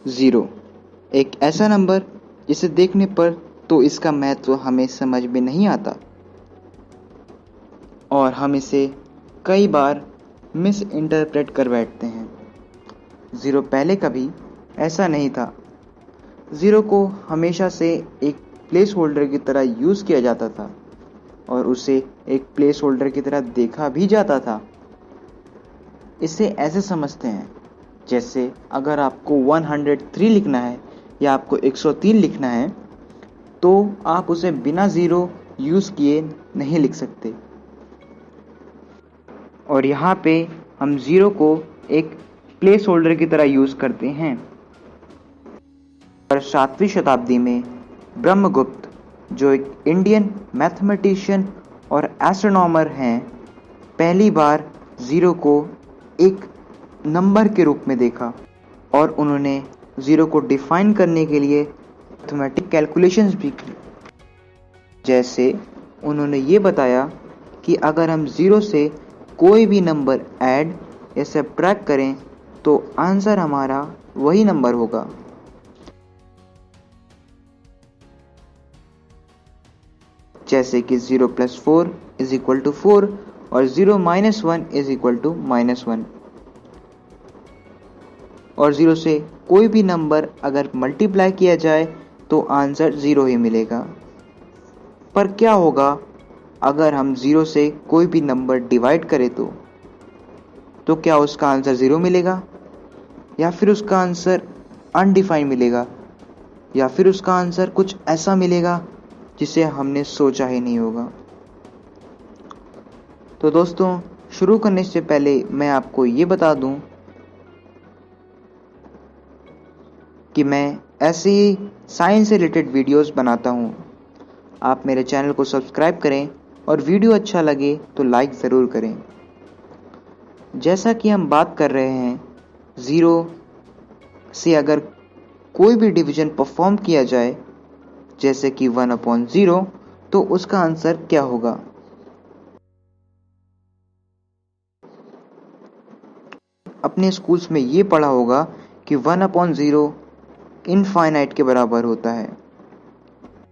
Zero एक ऐसा number जिसे देखने पर तो इसका महत्व हमें समझ में नहीं आता और हम इसे कई बार मिस इंटरप्रेट कर बैठते हैं। ज़ीरो पहले कभी ऐसा नहीं था। ज़ीरो को हमेशा से एक प्लेस होल्डर की तरह यूज़ किया जाता था और उसे एक प्लेस होल्डर की तरह देखा भी जाता था। इसे ऐसे समझते हैं जैसे अगर आपको 103 लिखना है या आपको 103 लिखना है तो आप उसे बिना ज़ीरो यूज़ किए नहीं लिख सकते। और यहाँ पे हम ज़ीरो को एक प्लेस होल्डर की तरह यूज़ करते हैं। और 7वीं शताब्दी में ब्रह्मगुप्त, जो एक इंडियन मैथमेटिशियन और एस्ट्रोनॉमर हैं, पहली बार ज़ीरो को एक नंबर के रूप में देखा और उन्होंने ज़ीरो को डिफाइन करने के लिए मैथमेटिक कैलकुलेशंस भी की। जैसे उन्होंने ये बताया कि अगर हम ज़ीरो से कोई भी नंबर ऐड या सब्ट्रैक्ट करें तो आंसर हमारा वही नंबर होगा। जैसे कि 0 + 4 = 4 और 0 - 1 = -1। और 0 से कोई भी नंबर अगर मल्टीप्लाई किया जाए तो आंसर 0 ही मिलेगा। पर क्या होगा अगर हम 0 से कोई भी नंबर डिवाइड करें तो क्या उसका आंसर 0 मिलेगा या फिर उसका आंसर अनडिफाइंड मिलेगा या फिर उसका आंसर कुछ ऐसा मिलेगा जिसे हमने सोचा ही नहीं होगा। तो दोस्तों, शुरू करने से पहले मैं आपको ये बता दूं कि मैं ऐसे ही साइंस से रिलेटेड वीडियोस बनाता हूँ। आप मेरे चैनल को सब्सक्राइब करें और वीडियो अच्छा लगे तो लाइक ज़रूर करें। जैसा कि हम बात कर रहे हैं, ज़ीरो से अगर कोई भी डिवीज़न परफॉर्म किया जाए जैसे कि 1/0 तो उसका आंसर क्या होगा। अपने स्कूल्स में ये पढ़ा होगा कि 1/0 इनफाइनाइट के बराबर होता है।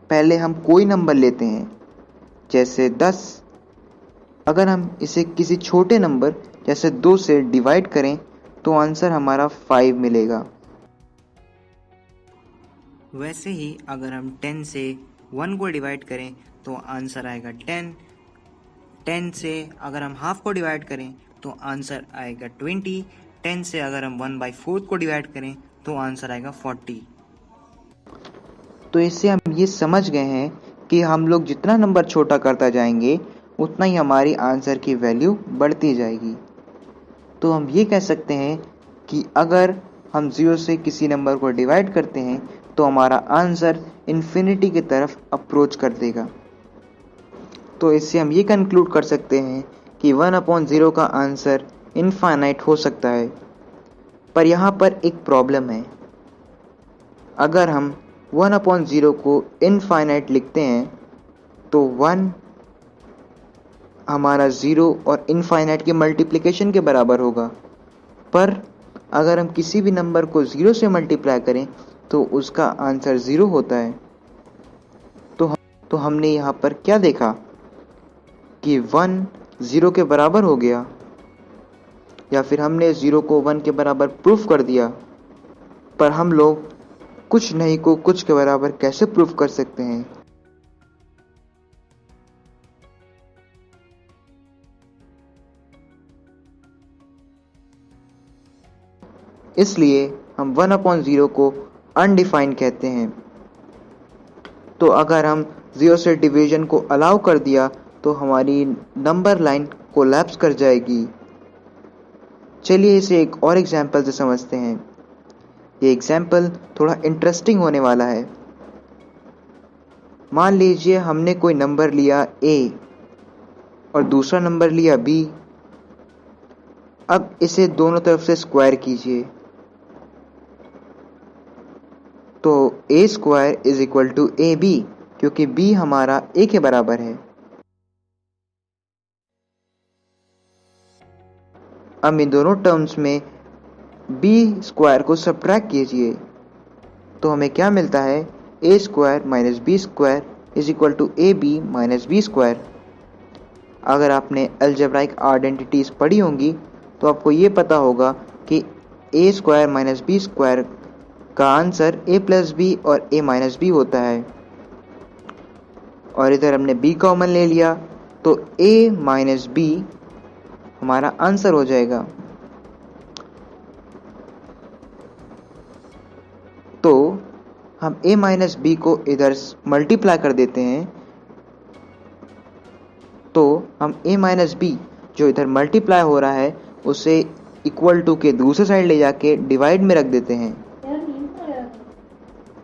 पहले हम कोई नंबर लेते हैं जैसे 10। अगर हम इसे किसी छोटे नंबर जैसे 2 से डिवाइड करें तो आंसर हमारा 5 मिलेगा। वैसे ही अगर हम 10 से 1 को डिवाइड करें तो आंसर आएगा 10। 10 से अगर हम हाफ को डिवाइड करें तो आंसर आएगा 20। 10 से अगर हम 1/4 को डिवाइड करें तो आंसर आएगा 40। तो इससे हम ये समझ गए हैं कि हम लोग जितना नंबर छोटा करता जाएंगे उतना ही हमारी आंसर की वैल्यू बढ़ती जाएगी। तो हम ये कह सकते हैं कि अगर हम 0 से किसी नंबर को डिवाइड करते हैं तो हमारा आंसर इन्फिनिटी की तरफ अप्रोच कर देगा। तो इससे हम ये कंक्लूड कर सकते हैं कि 1/0 का आंसर इनफाइनाइट हो सकता है। पर यहाँ पर एक प्रॉब्लम है। अगर हम 1/0 को इनफाइनाइट लिखते हैं तो 1 हमारा 0 और इनफाइनाइट के मल्टीप्लिकेशन के बराबर होगा। पर अगर हम किसी भी नंबर को 0 से मल्टीप्लाई करें तो उसका आंसर 0 होता है। तो हमने यहाँ पर क्या देखा कि 1 0 के बराबर हो गया या फिर हमने 0 को 1 के बराबर प्रूफ कर दिया। पर हम लोग कुछ नहीं को कुछ के बराबर कैसे प्रूफ कर सकते हैं। इसलिए हम 1/0 को अनडिफाइंड कहते हैं। तो अगर हम 0 से डिवीजन को अलाउ कर दिया तो हमारी नंबर लाइन कोलैप्स कर जाएगी। चलिए इसे एक और एग्जाम्पल से समझते हैं। ये एग्जाम्पल थोड़ा इंटरेस्टिंग होने वाला है। मान लीजिए हमने कोई नंबर लिया a और दूसरा नंबर लिया b। अब इसे दोनों तरफ से स्क्वायर कीजिए तो a² = ab, क्योंकि b हमारा a के बराबर है। अब इन दोनों टर्म्स में b² को सब्ट्रैक्ट कीजिए तो हमें क्या मिलता है, A square minus B square is equal to A B minus B square. अगर आपने अलजेब्राइक आइडेंटिटीज पढ़ी होंगी तो आपको ये पता होगा कि ए स्क्वायर माइनस बी स्क्वायर का आंसर ए प्लस बी और ए माइनस बी होता है। और इधर हमने b कॉमन ले लिया तो a माइनस बी हमारा आंसर हो जाएगा। तो हम a माइनस बी को इधर मल्टीप्लाई कर देते हैं, तो हम a माइनस बी जो इधर मल्टीप्लाई हो रहा है उसे इक्वल टू के दूसरे साइड ले जाके डिवाइड में रख देते हैं।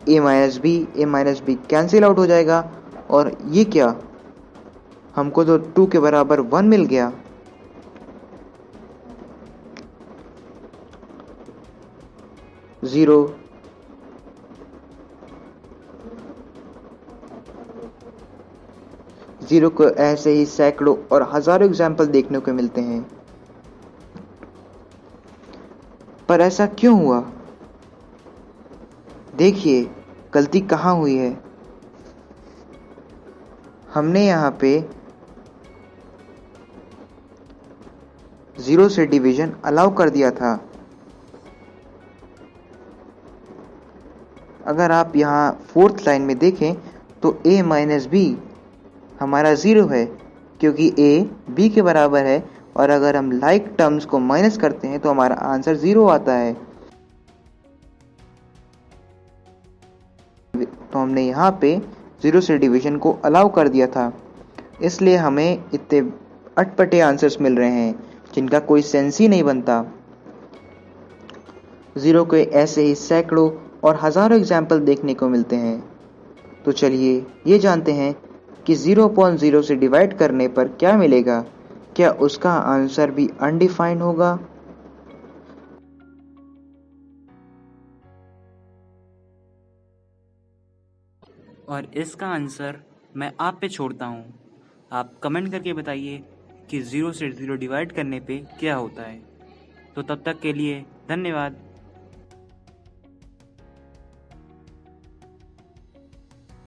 a minus B cancel out हो जाएगा और ये क्या, हमको तो 2 के बराबर 1 मिल गया। ज़ीरो को ऐसे ही सैकड़ों और हजारों एग्जाम्पल देखने को मिलते हैं। पर ऐसा क्यों हुआ? देखिए गलती कहाँ हुई है। हमने यहाँ पे 0 से डिवीजन अलाउ कर दिया था। अगर आप यहाँ 4th लाइन में देखें तो a माइनस बी हमारा 0 है क्योंकि a b के बराबर है, और अगर हम लाइक टर्म्स को माइनस करते हैं तो हमारा आंसर 0 आता है। तो हमने यहाँ पे 0 से डिवीजन को अलाउ कर दिया था, इसलिए हमें इतने अटपटे आंसर्स मिल रहे हैं जिनका कोई सेंस ही नहीं बनता। 0 के ऐसे ही सैकड़ों और हजारों एग्जाम्पल देखने को मिलते हैं। तो चलिए ये जानते हैं कि 0/0 से डिवाइड करने पर क्या मिलेगा। क्या उसका आंसर भी अनडिफाइंड होगा? और इसका आंसर मैं आप पे छोड़ता हूँ। आप कमेंट करके बताइए कि 0 से 0 डिवाइड करने पे क्या होता है। तो तब तक के लिए धन्यवाद।